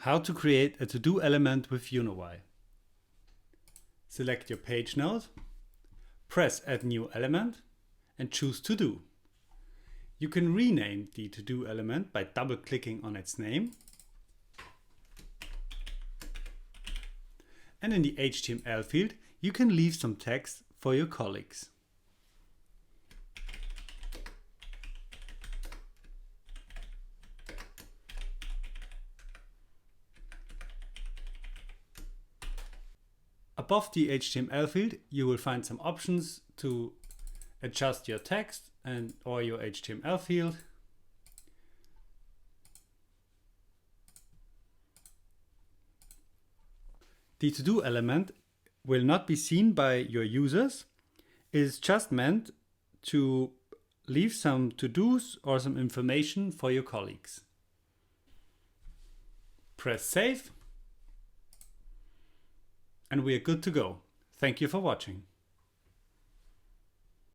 How to create a to-do element with UNOY. Select your page node, press Add New Element and choose To Do. You can rename the to-do element by double-clicking on its name. And in the HTML field, you can leave some text for your colleagues. Above the HTML field, you will find some options to adjust your text or your HTML field. The to-do element will not be seen by your users. It is just meant to leave some to-dos or some information for your colleagues. Press Save. And we are good to go. Thank you for watching.